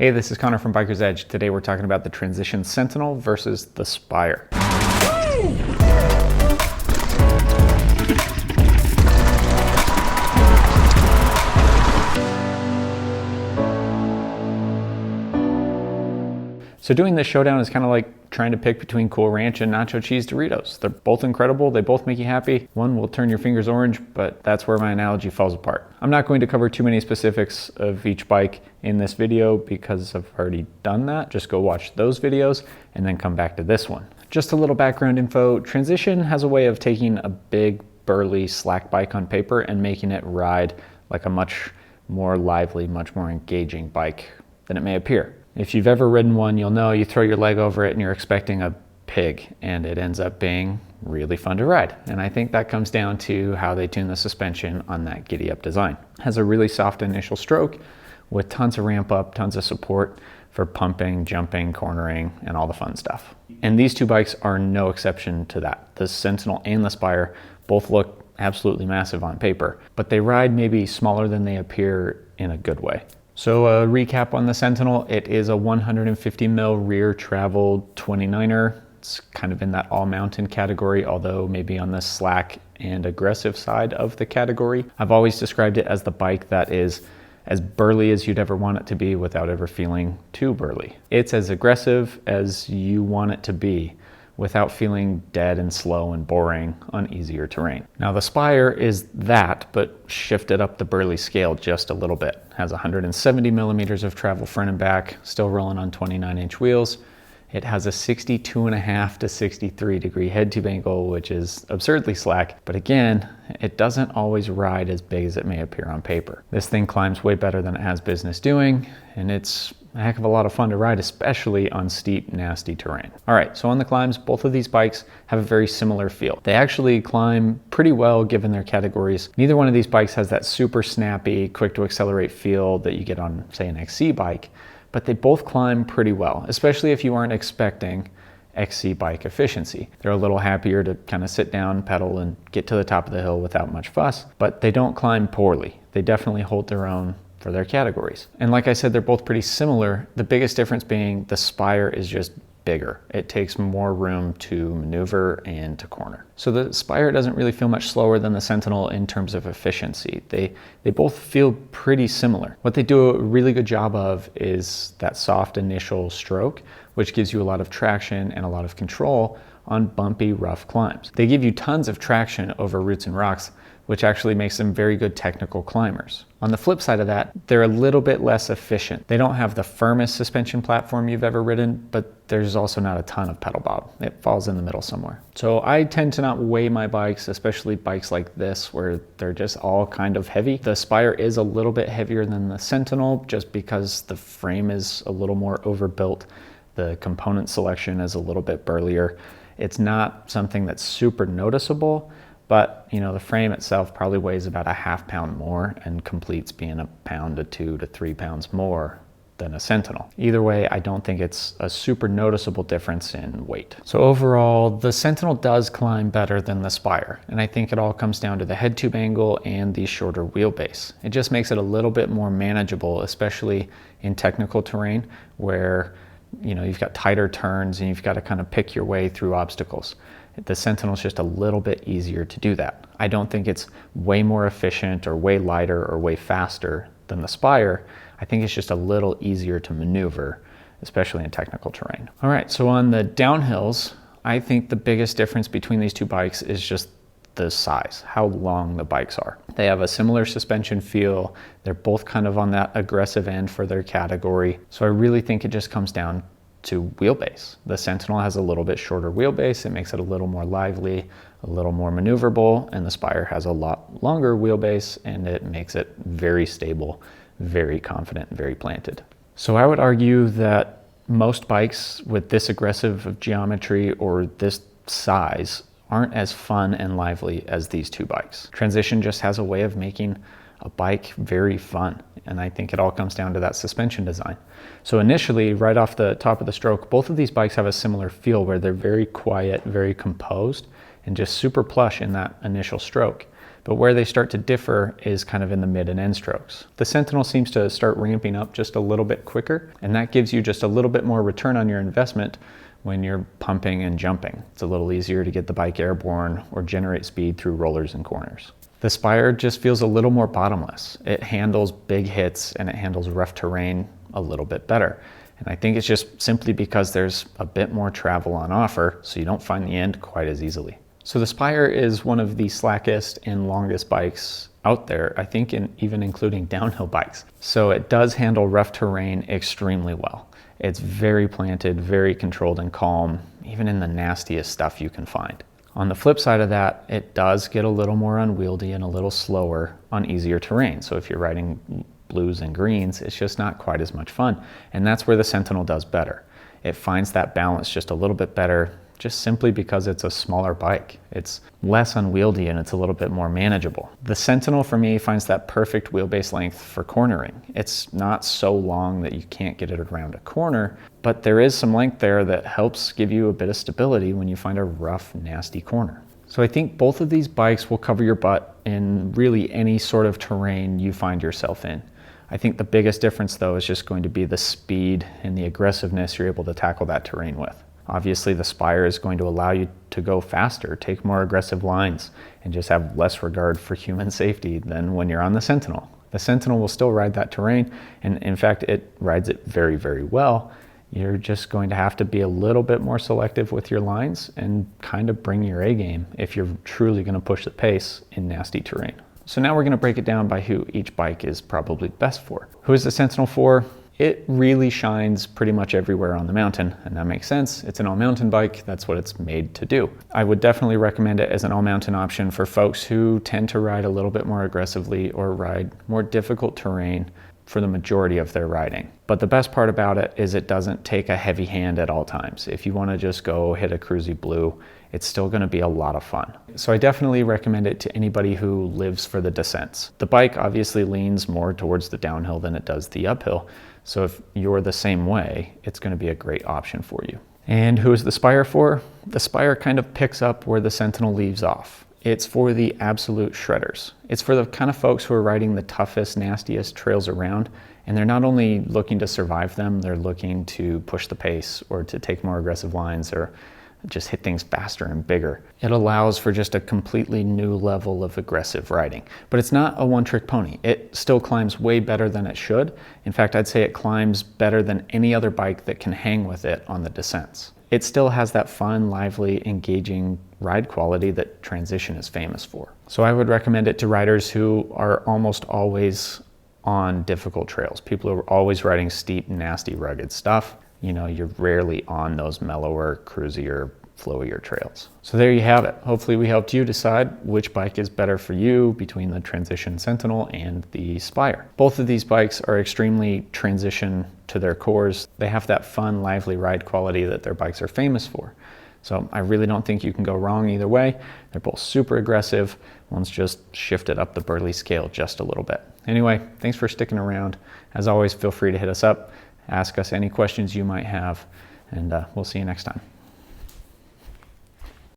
Hey, this is Connor from Biker's Edge. Today we're talking about the Transition Sentinel versus the Spire. So doing this showdown is kind of like trying to pick between Cool Ranch and Nacho Cheese Doritos. They're both incredible, they both make you happy. One will turn your fingers orange, but that's where my analogy falls apart. I'm not going to cover too many specifics of each bike in this video because I've already done that. Just go watch those videos and then come back to this one. Just a little background info. Transition has a way of taking a big, burly, slack bike on paper and making it ride like a much more lively, much more engaging bike than it may appear. If you've ever ridden one, you'll know you throw your leg over it and you're expecting a pig, and it ends up being really fun to ride. And I think that comes down to how they tune the suspension on that giddy up design. It has a really soft initial stroke with tons of ramp up, tons of support for pumping, jumping, cornering, and all the fun stuff. And these two bikes are no exception to that. The Sentinel and the Spire both look absolutely massive on paper, but they ride maybe smaller than they appear in a good way. So a recap on the Sentinel, it is a 150 mil rear traveled 29er. It's kind of in that all mountain category, although maybe on the slack and aggressive side of the category. I've always described it as the bike that is as burly as you'd ever want it to be without ever feeling too burly. It's as aggressive as you want it to be without feeling dead and slow and boring on easier terrain. Now the Spire is that, but shifted up the burly scale just a little bit. Has 170 millimeters of travel front and back, still rolling on 29-inch wheels. It has a 62.5 to 63 degree head tube angle, which is absurdly slack, but again, it doesn't always ride as big as it may appear on paper. This thing climbs way better than it has business doing, and it's a heck of a lot of fun to ride, especially on steep, nasty terrain. All right, so on the climbs, both of these bikes have a very similar feel. They actually climb pretty well given their categories. Neither one of these bikes has that super snappy, quick to accelerate feel that you get on, say, an XC bike, but they both climb pretty well, especially if you aren't expecting XC bike efficiency. They're a little happier to kind of sit down, pedal, and get to the top of the hill without much fuss, but they don't climb poorly. They definitely hold their own for their categories. And like I said, they're both pretty similar. The biggest difference being the Spire is just bigger. It takes more room to maneuver and to corner. So the Spire doesn't really feel much slower than the Sentinel in terms of efficiency. They both feel pretty similar. What they do a really good job of is that soft initial stroke, which gives you a lot of traction and a lot of control on bumpy, rough climbs. They give you tons of traction over roots and rocks, which actually makes them very good technical climbers. On the flip side of that, they're a little bit less efficient. They don't have the firmest suspension platform you've ever ridden, but there's also not a ton of pedal bob. It falls in the middle somewhere. So I tend to not weigh my bikes, especially bikes like this, where they're just all kind of heavy. The Spire is a little bit heavier than the Sentinel, just because the frame is a little more overbuilt. The component selection is a little bit burlier. It's not something that's super noticeable, but you know, the frame itself probably weighs about a ½ pound more and completes being a pound to 2 to 3 pounds more than a Sentinel. Either way, I don't think it's a super noticeable difference in weight. So overall, the Sentinel does climb better than the Spire, and I think it all comes down to the head tube angle and the shorter wheelbase. It just makes it a little bit more manageable, especially in technical terrain where you've got tighter turns and you've got to kind of pick your way through obstacles. The Sentinel is just a little bit easier to do that. I don't think it's way more efficient or way lighter or way faster than the Spire. I think it's just a little easier to maneuver, especially in technical terrain. All right, so on the downhills, I think the biggest difference between these two bikes is just the size, how long the bikes are. They have a similar suspension feel. They're both kind of on that aggressive end for their category. So I really think it just comes down to wheelbase. The Sentinel has a little bit shorter wheelbase. It makes it a little more lively, a little more maneuverable, and the Spire has a lot longer wheelbase and it makes it very stable, very confident, and very planted. So I would argue that most bikes with this aggressive of geometry or this size aren't as fun and lively as these two bikes. Transition just has a way of making a bike very fun, and I think it all comes down to that suspension design. So initially, right off the top of the stroke, both of these bikes have a similar feel where they're very quiet, very composed, and just super plush in that initial stroke. But where they start to differ is kind of in the mid and end strokes. The Sentinel seems to start ramping up just a little bit quicker, and that gives you just a little bit more return on your investment when you're pumping and jumping. It's a little easier to get the bike airborne or generate speed through rollers and corners. The Spire just feels a little more bottomless. It handles big hits and it handles rough terrain a little bit better. And I think it's just simply because there's a bit more travel on offer, so you don't find the end quite as easily. So the Spire is one of the slackest and longest bikes out there, I think even including downhill bikes. So it does handle rough terrain extremely well. It's very planted, very controlled and calm, even in the nastiest stuff you can find. On the flip side of that, it does get a little more unwieldy and a little slower on easier terrain. So if you're riding blues and greens, it's just not quite as much fun. And that's where the Sentinel does better. It finds that balance just a little bit better, just simply because it's a smaller bike. It's less unwieldy and it's a little bit more manageable. The Sentinel for me finds that perfect wheelbase length for cornering. It's not so long that you can't get it around a corner, but there is some length there that helps give you a bit of stability when you find a rough, nasty corner. So I think both of these bikes will cover your butt in really any sort of terrain you find yourself in. I think the biggest difference though is just going to be the speed and the aggressiveness you're able to tackle that terrain with. Obviously, the Spire is going to allow you to go faster, take more aggressive lines, and just have less regard for human safety than when you're on the Sentinel. The Sentinel will still ride that terrain, and in fact, it rides it very, very well. You're just going to have to be a little bit more selective with your lines and kind of bring your A game if you're truly going to push the pace in nasty terrain. So now we're going to break it down by who each bike is probably best for. Who is the Sentinel for? It really shines pretty much everywhere on the mountain, and that makes sense. It's an all-mountain bike. That's what it's made to do. I would definitely recommend it as an all-mountain option for folks who tend to ride a little bit more aggressively or ride more difficult terrain for the majority of their riding. But the best part about it is it doesn't take a heavy hand at all times. If you want to just go hit a cruisy blue, it's still going to be a lot of fun. So I definitely recommend it to anybody who lives for the descents. The bike obviously leans more towards the downhill than it does the uphill. So if you're the same way, it's going to be a great option for you. And who is the Spire for? The Spire kind of picks up where the Sentinel leaves off. It's for the absolute shredders. It's for the kind of folks who are riding the toughest, nastiest trails around, and they're not only looking to survive them, they're looking to push the pace or to take more aggressive lines or just hit things faster and bigger. It allows for just a completely new level of aggressive riding. But it's not a one-trick pony. It still climbs way better than it should. In fact, I'd say it climbs better than any other bike that can hang with it on the descents. It still has that fun, lively, engaging ride quality that Transition is famous for. So I would recommend it to riders who are almost always on difficult trails. People who are always riding steep, nasty, rugged stuff. You know, you're rarely on those mellower, cruisier, flowier trails. So there you have it. Hopefully we helped you decide which bike is better for you between the Transition Sentinel and the Spire. Both of these bikes are extremely Transition to their cores. They have that fun, lively ride quality that their bikes are famous for. So I really don't think you can go wrong either way. They're both super aggressive. One's just shifted up the burly scale just a little bit. Anyway, thanks for sticking around. As always, feel free to hit us up. Ask us any questions you might have, and we'll see you next time.